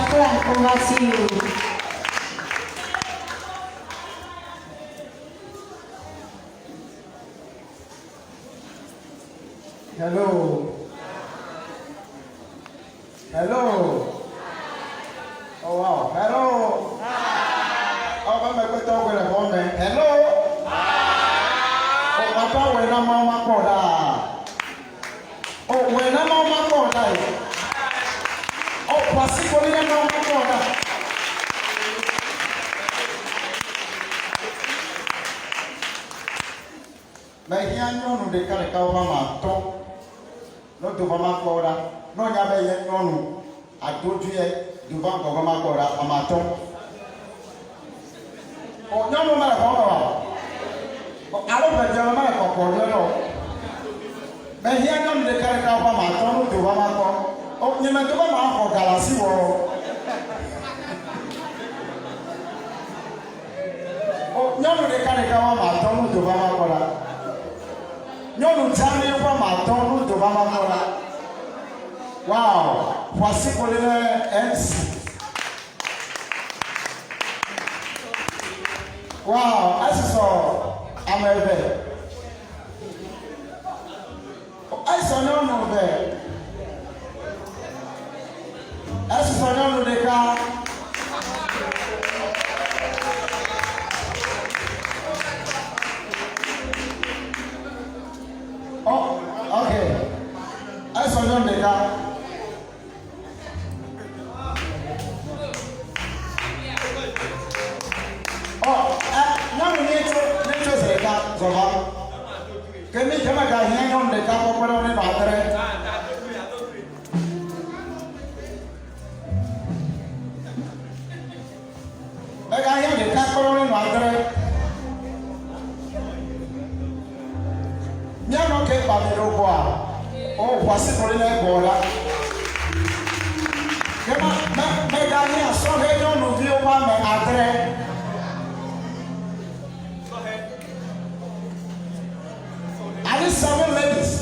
Frank, over to you. Hello. Hello. Oh wow. Hello. Oh, I'm going to talk with a woman. Hello. Oh, my God, when I'm on my corner. Oh, when I'm on my corner. Oh, possibly I'm on my corner. Mais il y a un nom de Kalekawama, notre Vama Kora, non Yabe non, à tout Dieu, du Banque Vama Kora, à Maton. Oh, non, non, non, alors que Dieu m'a encore mais il y a un homme de Kalekawama, nous devons encore. Oh, il m'a demandé encore Galassi. Oh, non, de Kalekawama, nous devons encore. Nyɔnu dzani ƒe matɔ nu dovama mɔ la wow voici pour le MC wow asisɔ ame eve asisɔ nyɔnu eve asisɔ nyɔnu ɖeka. Oh, okay. I saw you make up. Oh, now we need to say that, Zova. Can you come again hang on the cup of the water? Like I have the cup of the water. Nyano ke pamelo kwa. Oh, voici pour les bola. Kema me gani aso he no no vi o ma me adre. Ali 7 ladies.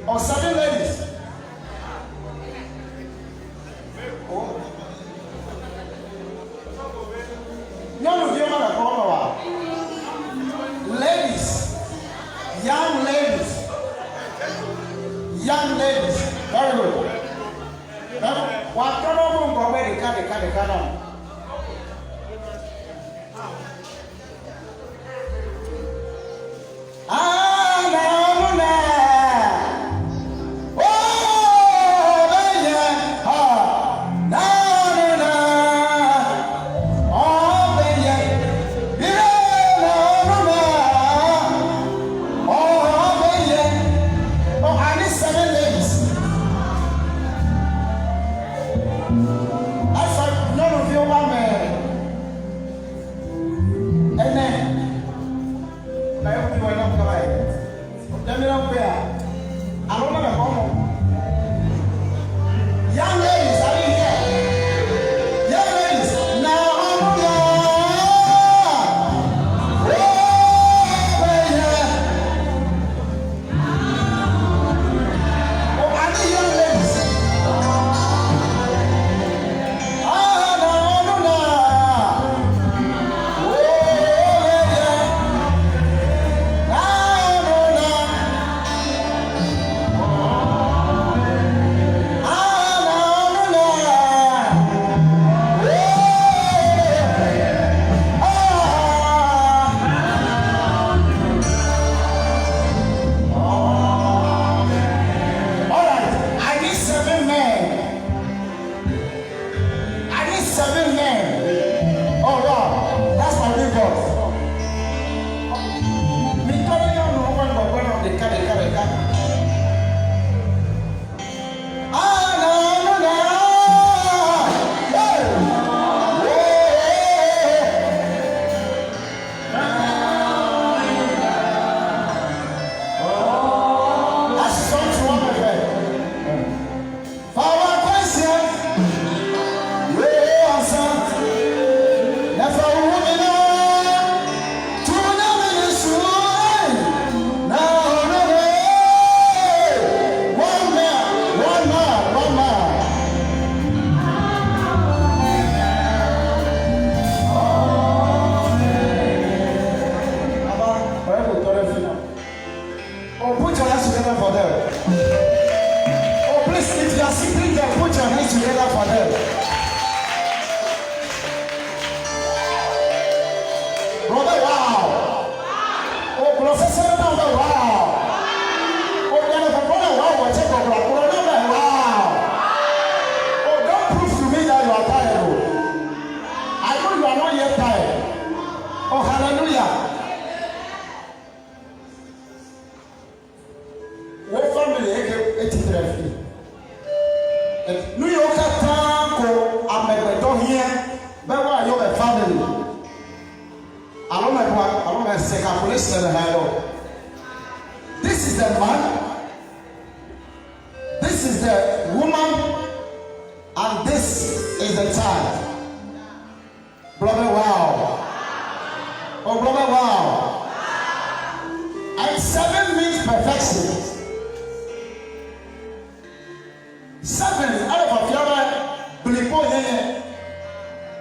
Or 7 ladies. Oh. Nyano vi o ma me kwa wa. Ladies, young ladies, very good. What kind of go where they can listen, hello. This is the man, this is the woman, and this is the child. Brother, wow. Oh, brother, wow. And 7 means perfection. 7 out of a flower, Blipo Yen.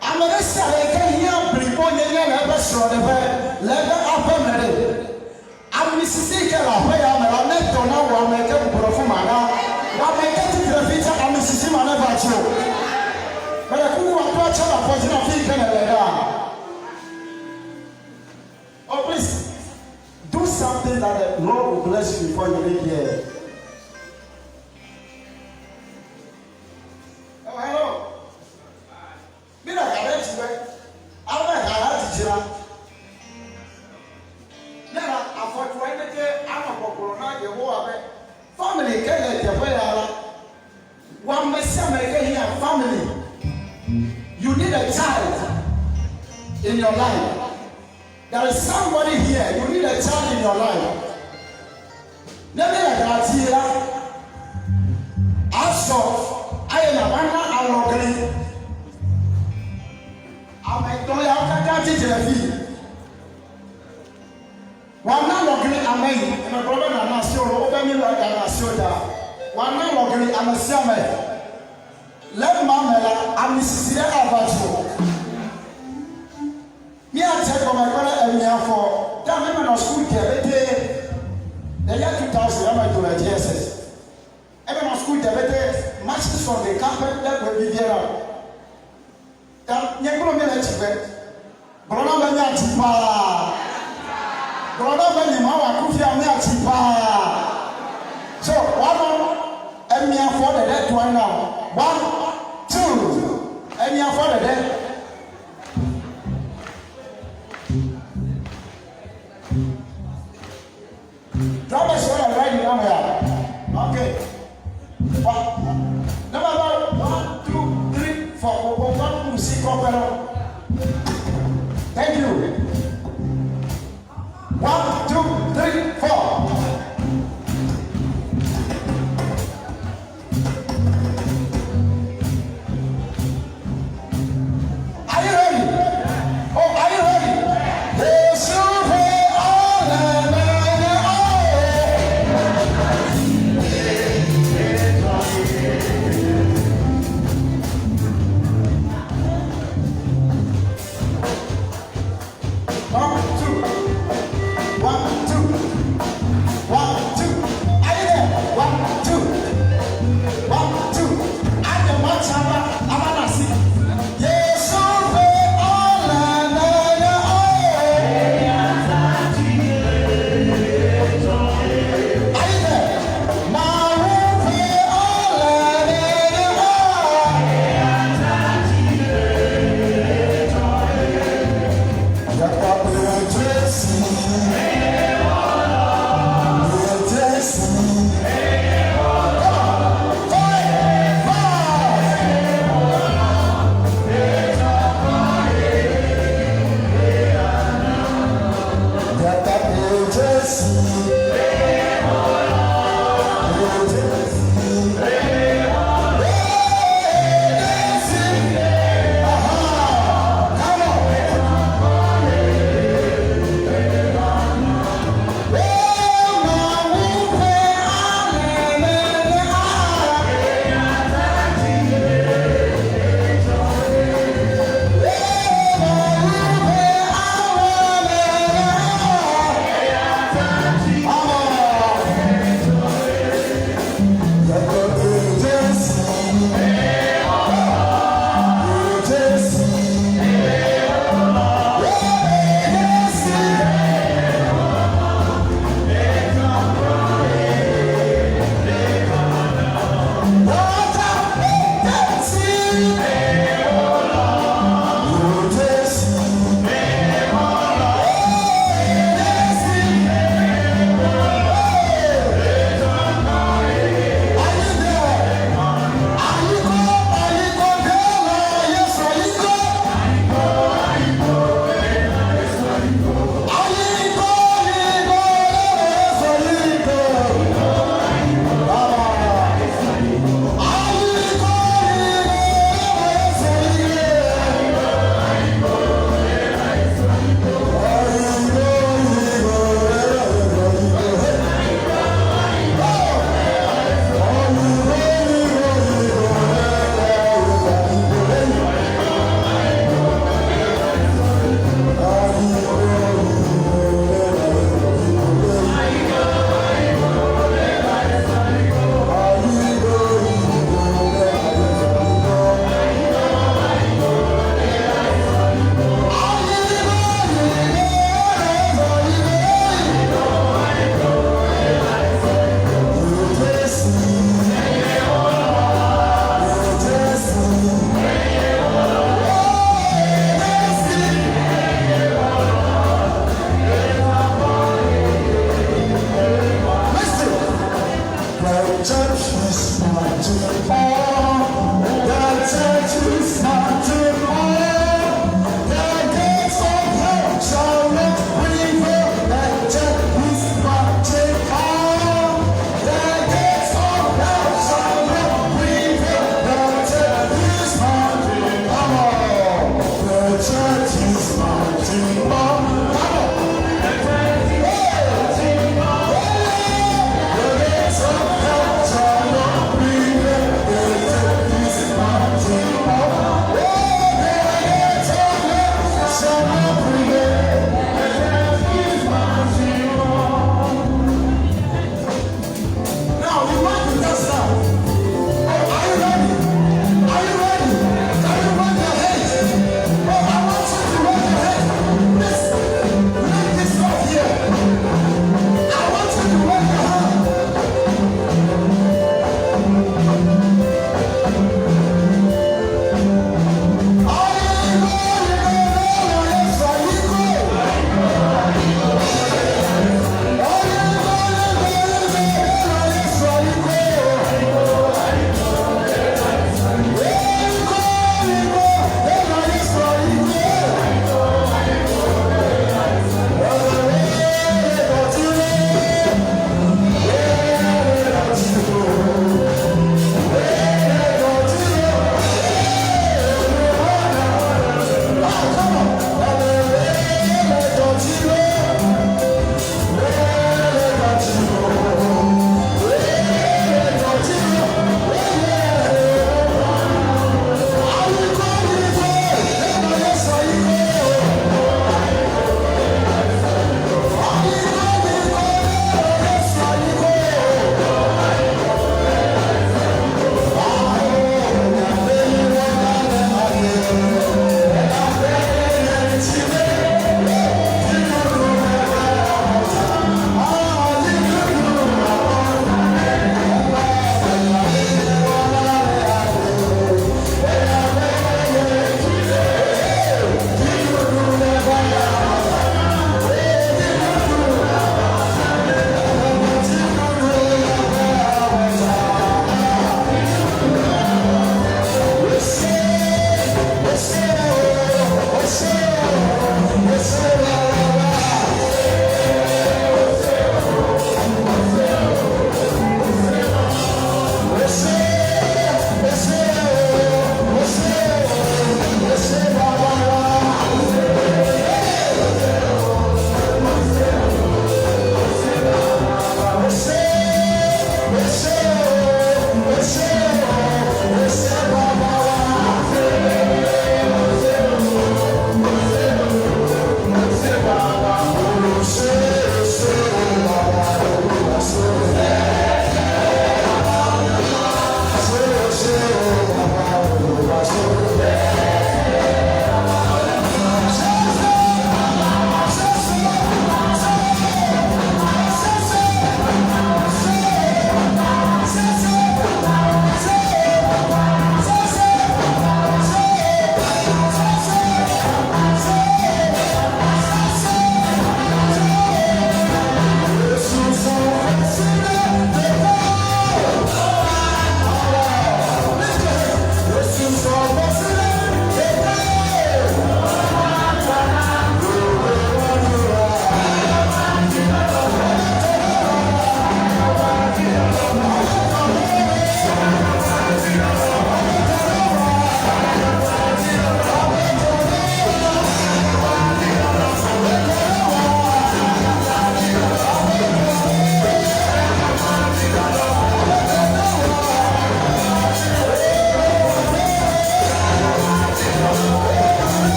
I'm going to say, I can hear Blipo Yen, never saw the bed, never up. I'm Mrs. Sikela, where I'm a net on our makeup profumana. I make it to the feature, I'm Mrs. Simana Bacho. But I couldn't watch a portion of it. Oh, please, do something that the Lord will bless you before you leave here. Oh, hello. Me na kare chiwe. Awa kare chichira. Nana afotu wende ama kokoro na ye wo abe. Family kele tefe yara. Wa mesi ameke here family. You need a child in your life. There is somebody here. You need a child in your life. Never like that. Also, I am a man. I'm a toy. I'm a teacher. One man looking at me. My brother and I saw over me like I saw that. One man looking at me. Summer. Let Mamma. I'm Mrs. Abacho. Me I take for my brother and me for that women of school care. The year 2000, I'm going to GSS. Everyone of school care. Matches from the carpet that will be there. That you go me let you bet. Brother, when you are brother, when you are cooking, me so one and me for the dead one now. 1, 2, and me for the dead. Drop us what I'm writing down here. Okay. Number 1, 2, 3, 4. One music opera. Thank you. 1, 2, 3, 4. Are you ready? Oh, are you ready? Yes, you One, two.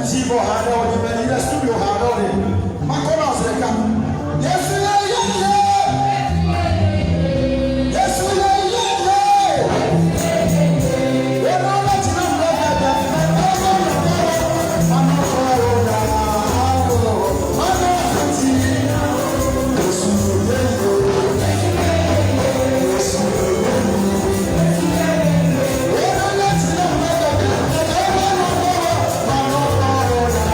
Tibo hada o di mani studio hada o de. Makona seka. Yesu ye ye. Yesu ye ye. We no let him know that. Mano corona. Mano fiti. Yesu ye ye. Yesu ye ye. We no let him know that. Mano corona.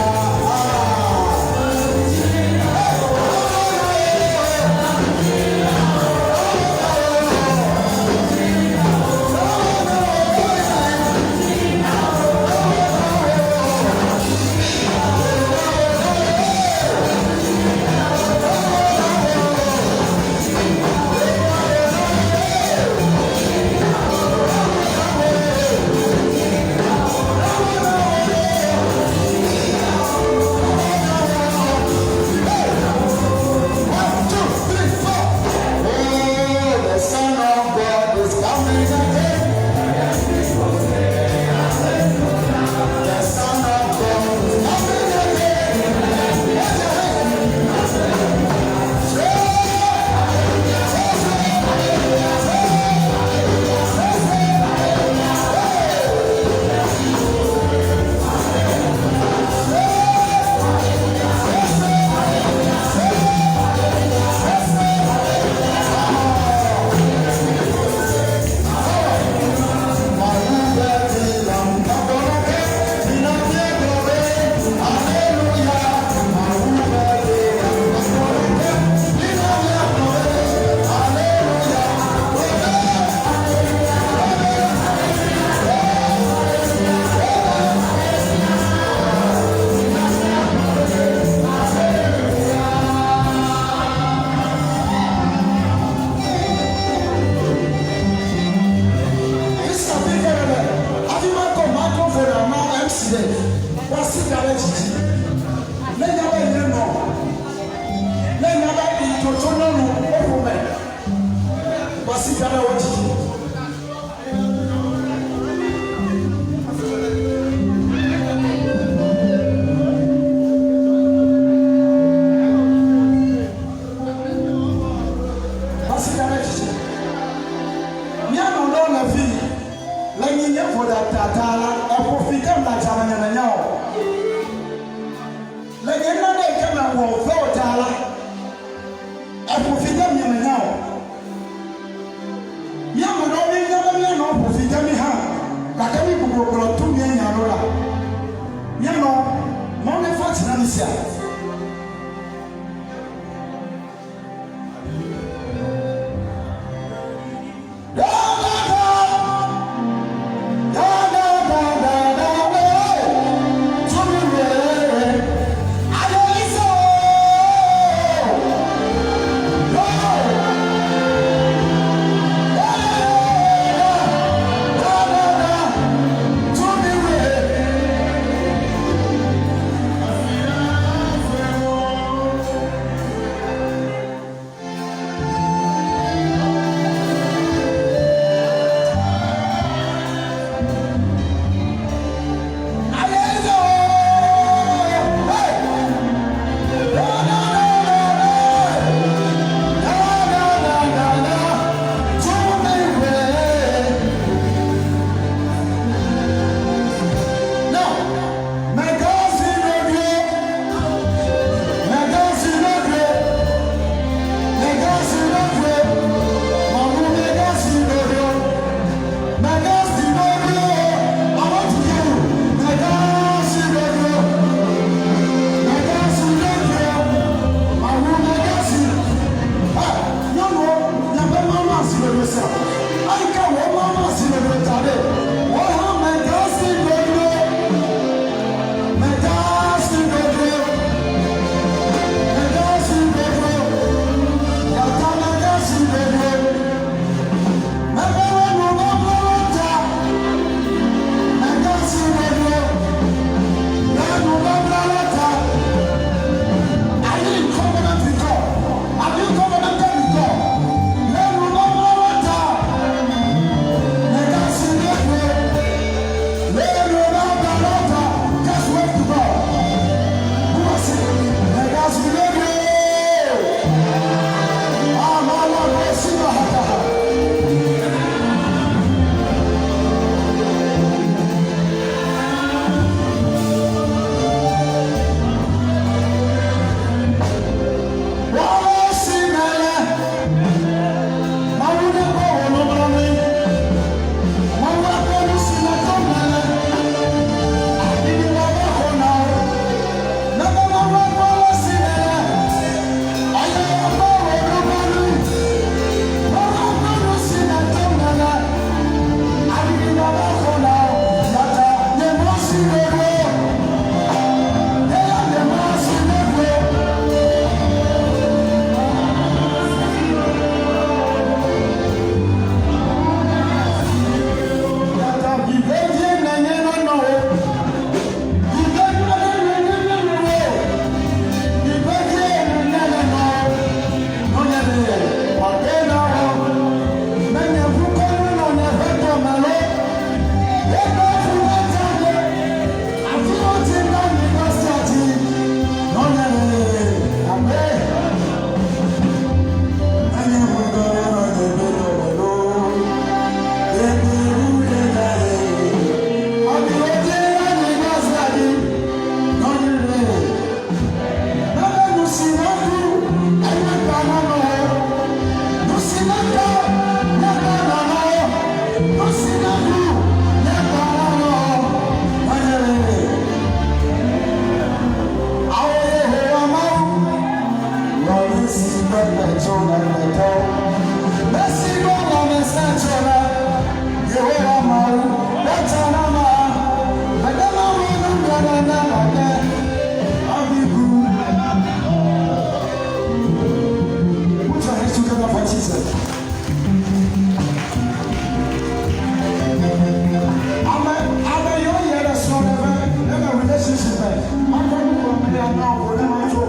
Testament. After the prayer now, for them to.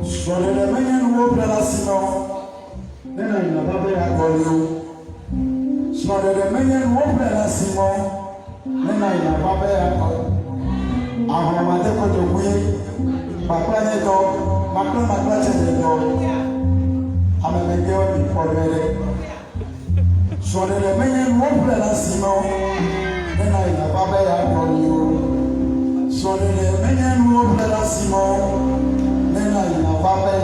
So the man who bless you, then I never be a call. So the man who bless you, then I never be a call. I have a mother for the way. Papa, you go, Macron, I'm a girl before the so the man won't let us know. Then I never be on you. So the man won't let us know. Then I never be